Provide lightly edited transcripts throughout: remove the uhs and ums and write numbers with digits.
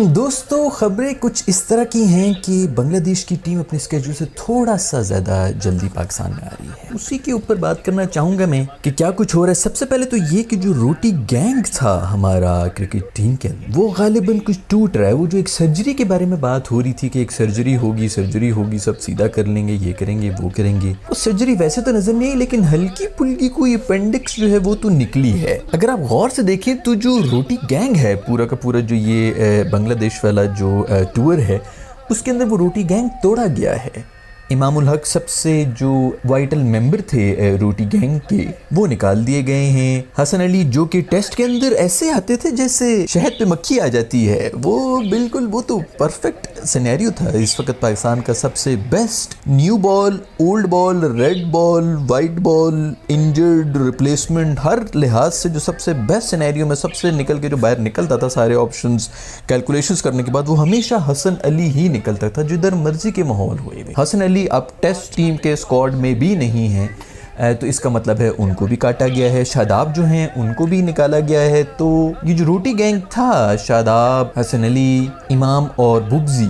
दोस्तों खबरें कुछ इस तरह की हैं कि बांग्लादेश की टीम अपने स्केड्यूल से थोड़ा सा ज़्यादा जल्दी पाकिस्तान में आ रही है। उसी के ऊपर बात करना चाहूँगा मैं कि क्या कुछ हो रहा है। सबसे पहले तो ये कि जो रोटी गैंग था हमारा क्रिकेट टीम के अंदर, वो गालिबन कुछ टूट रहा है। वो जो एक सर्जरी के बारे में बात हो रही थी कि एक सर्जरी होगी सब सीधा कर लेंगे, ये करेंगे वो करेंगे, वो सर्जरी वैसे तो नजर नहीं आई, लेकिन हल्की फुल्की कोई अपेंडिक्स जो है वो तो निकली है। अगर आप गौर से देखें तो जो रोटी गैंग है पूरा का पूरा, जो ये बांग्लादेश वाला जो टूर है, उसके अंदर वो रोटी गैंग तोड़ा गया है। इमामुल हक सबसे जो वाइटल मेंबर थे रोटी गैंग के, वो निकाल दिए गए हैं। हसन अली जो कि टेस्ट के अंदर ऐसे आते थे जैसे शहद पे मक्खी आ जाती है, वो बिल्कुल वो तो परफेक्ट सिनेरियो था इस वक्त पाकिस्तान का। सबसे best new ball, old ball, red ball, white ball, injured, replacement, हर लिहाज से जो सबसे बेस्ट सिनेरियो में सबसे निकल के जो बाहर निकलता था सारे ऑप्शंस कैलकुलेशंस करने के बाद, वो हमेशा हसन अली ही निकलता था, जिधर मर्जी के माहौल हुए। हसन अली अब टेस्ट टीम के स्क्वाड में भी नहीं है, तो इसका मतलब है उनको भी काटा गया है। शादाब जो हैं उनको भी निकाला गया है। तो ये जो रोटी गैंग था, शादाब, हसन अली, इमाम और बुग्जी,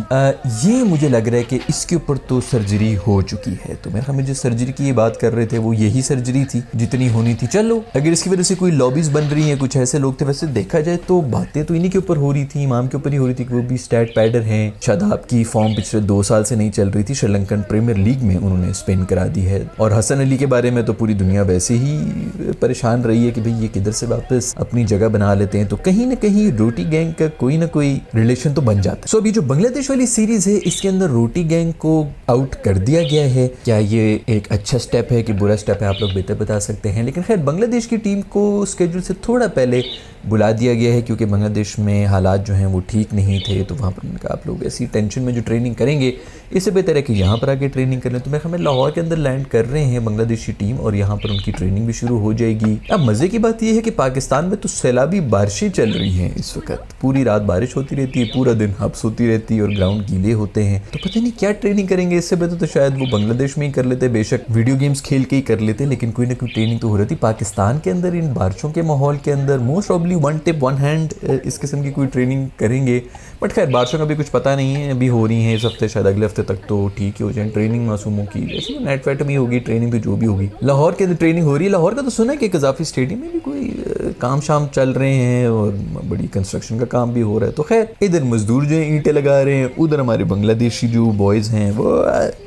ये मुझे लग रहा है कि इसके ऊपर तो सर्जरी हो चुकी है। तो मेरे ख्याल में जो सर्जरी की ये बात कर रहे थे वो यही सर्जरी थी जितनी होनी थी। चलो अगर इसकी वजह से कोई लॉबीज बन रही हैं, कुछ ऐसे लोग थे, वैसे देखा जाए तो बातें तो इन्हीं के ऊपर हो रही थी, इमाम के ऊपर ही हो रही थी कि वो भी स्टैट पैडर हैं। शादाब की फॉर्म पिछले 2 साल से नहीं चल रही थी, श्रीलंकन प्रीमियर लीग में उन्होंने स्पिन करा दी है। और हसन अली के बारे में तो पूरी दुनिया वैसे ही परेशान रही है कि भाई ये किधर से वापस अपनी जगह बना लेते हैं। तो कहीं ना कहीं रोटी गैंग का कोई ना कोई रिलेशन तो बन जाता है। सो अभी जो बांग्लादेश वाली सीरीज है, इसके अंदर रोटी गैंग को आउट कर दिया गया है। क्या ये एक अच्छा स्टेप है कि बुरा स्टेप है, आप लोग बेहतर बता सकते हैं। लेकिन खैर बांग्लादेश की टीम को स्केड्यूल से थोड़ा पहले बुला दिया गया है क्योंकि बांग्लादेश में हालात जो हैं वो ठीक नहीं थे। तो वहाँ पर उनका आप लोग ऐसी टेंशन में जो ट्रेनिंग करेंगे, इससे बेहतर है कि यहाँ पर आके ट्रेनिंग कर लें। तो मैं हमें लाहौर के अंदर लैंड कर रहे हैं बांग्लादेशी टीम, और यहाँ पर उनकी ट्रेनिंग भी शुरू हो जाएगी। अब मज़े की बात यह है कि पाकिस्तान में तो सैलाबी बारिशें चल रही हैं इस वक्त, पूरी रात बारिश होती रहती है, पूरा दिन हब्स होती रहती है और ग्राउंड गीले होते हैं। तो पता नहीं क्या ट्रेनिंग करेंगे। इससे बेहतर तो शायद वो बांग्लादेश में ही कर लेते, बेशक वीडियो गेम्स खेल के ही कर लेते, लेकिन कोई ना कोई ट्रेनिंग तो हो रही थी। पाकिस्तान के अंदर इन बारिशों के माहौल के अंदर most probably one tip one hand इस किस्म की कोई ट्रेनिंग करेंगे। बट खैर बारिशों का भी कुछ पता नहीं है, अभी हो रही है इस हफ्ते, शायद अगले हफ्ते तक तो ठीक ही हो जाए ट्रेनिंग मासूमों की। जैसे नेट वेट में होगी ट्रेनिंग, तो जो भी होगी। लाहौर के अंदर ट्रेनिंग हो रही है। लाहौर का तो सुना है कि कजाफी स्टेडियम में भी कोई काम शाम चल रहे हैं और बड़ी कंस्ट्रक्शन का काम भी हो रहा है। तो खैर इधर मजदूर जो है ईंटें लगा रहे हैं, उधर हमारे बांग्लादेशी जो बॉयज़ हैं वो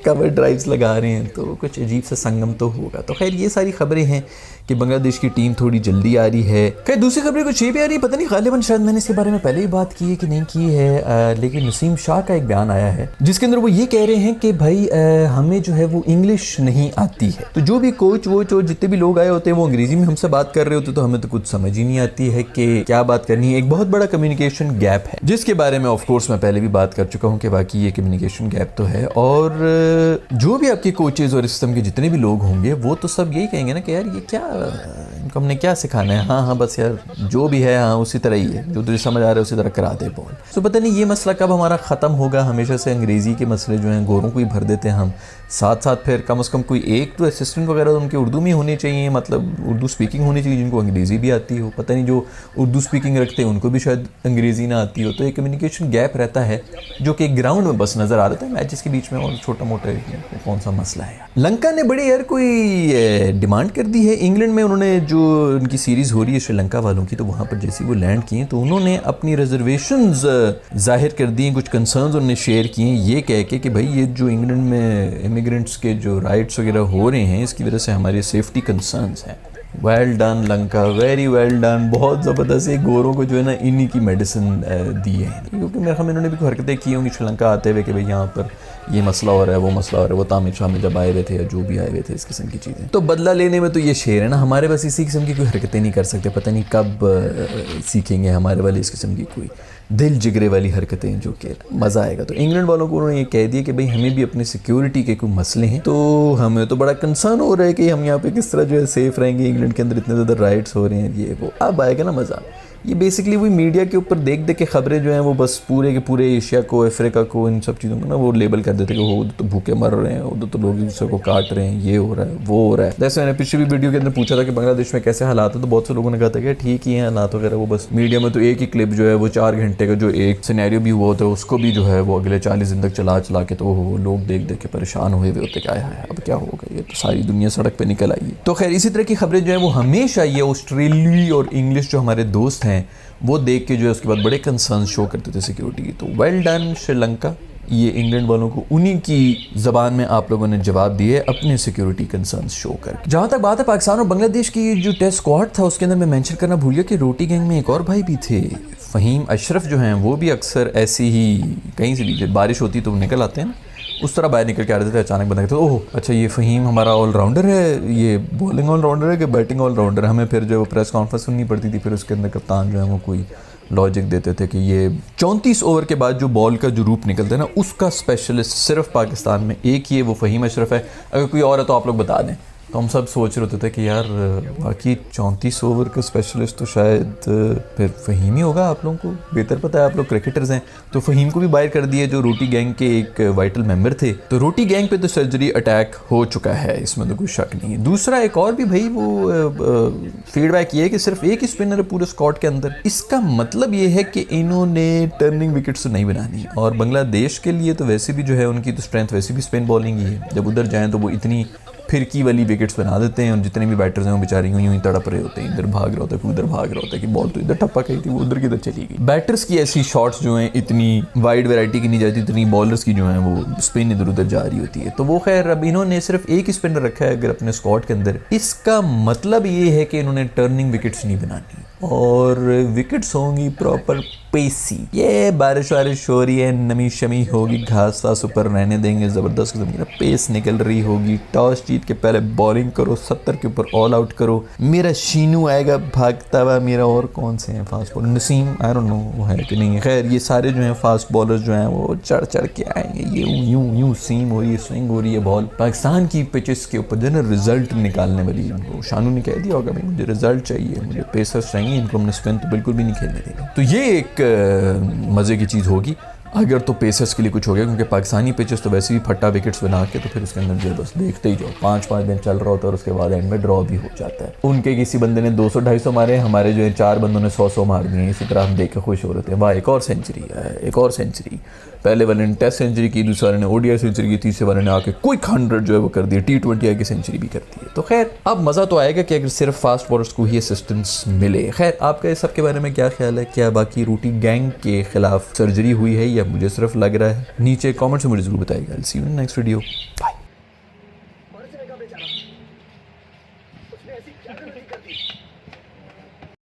कवर ड्राइव्स लगा रहे हैं। तो कुछ अजीब सा संगम तो होगा। तो खैर ये सारी खबरें हैं कि बांग्लादेश की टीम थोड़ी जल्दी आ रही है। खैर दूसरी खबरें कुछ ये भी आ रही है, पता नहीं गालिबन शायद मैंने इसके बारे में पहले ही बात की है कि नहीं की है, लेकिन नसीम शाह का एक बयान आया है जिसके अंदर वो ये कह रहे हैं कि भाई हमें जो है वो इंग्लिश नहीं आती है। तो जो भी कोच वोच और जितने भी लोग आए होते हैं वो अंग्रेजी में हमसे बात कर रहे होते, तो हमें तो कुछ समझ ही नहीं आती है कि क्या बात करनी है। एक बहुत बड़ा कम्युनिकेशन गैप है, जिसके बारे में ऑफकोर्स मैं पहले भी बात कर चुका हूँ कि बाकी ये कम्युनिकेशन गैप तो है। और जो भी आपके कोचेज और इस किस्म के जितने भी लोग होंगे वो तो सब यही कहेंगे ना कि यार ये क्या, इनको हमने क्या सिखाना है, हाँ बस यार जो भी है हाँ उसी तरह ही है, जो तुझे समझ आ रहा है उसी तरह करा दे बॉल। तो पता नहीं ये मसला कब हमारा ख़त्म होगा। हमेशा से अंग्रेज़ी के मसले जो हैं गोरों को ही भर देते हैं हम, साथ साथ फिर कम से कम कोई एक तो असिस्टेंट वगैरह उनके उर्दू में होने चाहिए, मतलब उर्दू स्पीकिंग होनी चाहिए, जिनको अंग्रेज़ी भी आती हो। पता नहीं जो उर्दू स्पीकिंग रखते हैं उनको भी शायद अंग्रेज़ी ना आती हो। तो एक कम्युनिकेशन गैप रहता है जो कि ग्राउंड में बस नज़र आ रहा था, मैचेस के बीच में और छोटा मोटा कौन सा मसला है। लंका ने बड़ी यार कोई डिमांड कर दी है इंग्लैंड में। उन्होंने जो उनकी सीरीज़ हो रही है श्रीलंका वालों की, तो वहाँ पर जैसे वो लैंड किए तो उन्होंने अपनी रिजर्वेशंस जाहिर कर दी, कुछ कंसर्न्स उन्होंने शेयर किए ये कह के कि भाई ये जो इंग्लैंड में इमिग्रेंट्स के जो राइट्स वगैरह हो रहे हैं इसकी वजह से हमारी सेफ्टी कंसर्न्स हैं। Well done Lanka, very well done. बहुत ज़बरदस्त एक गोरों को जो है ना इन्हीं की मेडिसिन दी है, क्योंकि मेरे ख्याल में इन्होंने भी हरकतें की होंगी श्रीलंका आते हुए कि भाई यहाँ पर ये मसला हो रहा है, वो मसला हो रहा है। वो तामिर शाह में जब आए हुए थे या जो भी आए हुए थे इस किस्म की चीज़ें, तो बदला लेने में तो ये शेर है ना हमारे, बस इसी किस्म की कोई हरकतें नहीं कर सकते। पता नहीं कब सीखेंगे हमारे वाले इस किस्म की कोई दिल जिगरे वाली हरकतें, जो कि मज़ा आएगा। तो इंग्लैंड वालों को उन्होंने ये कह दिया कि भाई हमें भी अपनी सिक्योरिटी के कोई मसले हैं, तो हमें तो बड़ा कंसर्न हो रहा है कि हम यहाँ पे किस तरह जो है सेफ़ रहेंगे। इंग्लैंड के अंदर इतने ज़्यादा राइट्स हो रहे हैं, ये वो अब आएगा ना मज़ा। ये बेसिकली वही मीडिया के ऊपर देख देख के खबरें जो हैं वो बस पूरे के पूरे एशिया को, अफ्रीका को, इन सब चीज़ों को ना वो लेबल कर देते कि वो उधर तो भूखे मर रहे हैं, उधर तो लोग एक दूसरे को काट रहे हैं, ये हो रहा है, वो हो रहा है। जैसे मैंने पिछली वीडियो के अंदर पूछा था कि बांग्लादेश में कैसे हालात है, तो बहुत से लोगों ने कहा था कि ठीक ही है हालात वगैरह, वो बस मीडिया में तो एक ही क्लिप जो है वो 4 घंटे का जो एक सिनेरियो भी हुआ होता है उसको भी जो है वो अगले 40 दिन तक चला के तो वो लोग देख देख के परेशान हुए होते क्या है अब क्या होगा, ये तो सारी दुनिया सड़क पे निकल आई है। तो खैर इसी तरह की खबरें जो है वो हमेशा ये ऑस्ट्रेलिया और इंग्लिश जो हमारे दोस्त हैं वो देख के जो है उसके बाद बड़े कंसर्न शो करते थे सिक्योरिटी की। तो वेल डन श्रीलंका, ये इंग्लैंड वालों को उन्हीं की ज़बान में आप लोगों ने जवाब दिए अपने सिक्योरिटी कंसर्न्स शो करके। जहाँ तक बात है पाकिस्तान और बांग्लादेश की जो टेस्ट स्क्वाड था उसके अंदर मैं मेंशन करना भूल गया कि रोटी गैंग में एक और भाई भी थे, फ़हीम अशरफ जो हैं वो भी अक्सर ऐसी ही कहीं से भी जब बारिश होती तो निकल आते हैं उस तरह बाहर निकल के आ रहे थे। अचानक बंदा कहते ओह अच्छा ये फ़हीम हमारा ऑलराउंडर है, ये बॉलिंग ऑलराउंडर है कि बैटिंग ऑलराउंडर है। हमें फिर जो प्रेस कॉन्फ्रेंस सुननी पड़ती थी, फिर उसके अंदर कप्तान जो है वो कोई लॉजिक देते थे कि ये 34 ओवर के बाद जो बॉल का जो रूप निकलता है ना उसका स्पेशलिस्ट सिर्फ पाकिस्तान में एक ही है, वो फ़हीम अशरफ है। अगर कोई और है तो आप लोग बता दें। तो हम सब सोच रहे होते थे कि यार बाकी 34 ओवर का स्पेशलिस्ट तो शायद फिर फ़हीम ही होगा, आप लोगों को बेहतर पता है, आप लोग क्रिकेटर्स हैं। तो फ़हीम को भी बाहर कर दिया जो रोटी गैंग के एक वाइटल मेंबर थे। तो रोटी गैंग पे तो सर्जरी अटैक हो चुका है, इसमें तो कोई शक नहीं है। दूसरा एक और भी भाई वो फीडबैक ये है कि सिर्फ एक ही स्पिनर है पूरे स्क्वाड के अंदर। इसका मतलब ये है कि इन्होंने टर्निंग विकेट्स तो नहीं बनानी, और बांग्लादेश के लिए तो वैसे भी जो है उनकी तो स्ट्रेंथ वैसे भी स्पिन बॉलिंग ही है। जब उधर जाएँ तो वो इतनी फिरकी वाली विकेट्स बना देते हैं और जितने भी बैटर्स हैं वो बेचारी यूं ही तड़प रहे होते हैं, इधर भाग रहा होता है, उधर भाग रहा होता है कि बॉल तो इधर टप्पा गई थी वो उधर किधर चली गई। बैटर्स की ऐसी शॉट्स जो हैं इतनी वाइड वैरायटी की नहीं जाती, इतनी बॉलर्स की जो हैं वो स्पिन इधर उधर जा रही होती है। तो वो खैर अब इन्होंने सिर्फ एक ही स्पिनर रखा है अगर अपने स्क्वाड के अंदर। इसका मतलब ये है कि इन्होंने टर्निंग विकेट्स नहीं बनानी और विकेट्स होंगी प्रॉपर पेसी। ये बारिश वारिश हो रही है, नमी शमी होगी, घास वास ऊपर रहने देंगे, ज़बरदस्त किस्म की पेस निकल रही होगी। टॉस जीत के पहले बॉलिंग करो, 70 के ऊपर ऑल आउट करो। मेरा शीनू आएगा भागता हुआ, मेरा और कौन से हैं fast bowler, Naseem I don't know वो है कि नहीं। खैर ये सारे जो हैं फास्ट बॉलर्स जो हैं वो चढ़ चढ़ के आएंगे, ये यूं यूं सीम हो रही है, स्विंग हो रही है बॉल। पाकिस्तान की पिचेस के ऊपर जो है रिजल्ट निकालने वाली, उनको शानू ने कह दिया होगा भाई मुझे रिजल्ट चाहिए, मुझे पेसर्स चाहिए, इनको हमने स्पिन तो बिल्कुल भी नहीं खेलने देगा। तो ये एक मज़े की चीज़ होगी अगर तो पेसर्स के लिए कुछ हो गया, क्योंकि पाकिस्तानी पिचेस तो वैसे भी फट्टा विकेट्स बना के तो फिर उसके अंदर जो बस देखते ही जाओ 5-5 दिन चल रहा होता है और उसके बाद एंड में ड्रॉ भी हो जाता है। उनके किसी बंदे ने 200-250 मारे, हमारे जो है 4 बंदों ने 100 मार दिए। इसी तरह हम देख के खुश हो रहे थे, वाह एक और सेंचुरी है, एक और सेंचुरी। पहले वाले ने टेस्ट सेंचुरी की, दूसरे वाले ने ओडीआई सेंचुरी की, तीसरे वाले ने आके क्विक 100 जो है वो कर दिया, T20 की सेंचुरी भी कर दी है। तो खैर अब मज़ा तो आएगा कि अगर सिर्फ फास्ट बॉलर्स को ही असिस्टेंस मिले। खैर आपका इस सब के बारे में क्या ख्याल है? क्या बाकी रोटी गैंग के खिलाफ सर्जरी हुई है या मुझे सिर्फ लग रहा है? नीचे कमेंट्स में मुझे जरूर बताइएगा। I'll see you in the next video. Bye.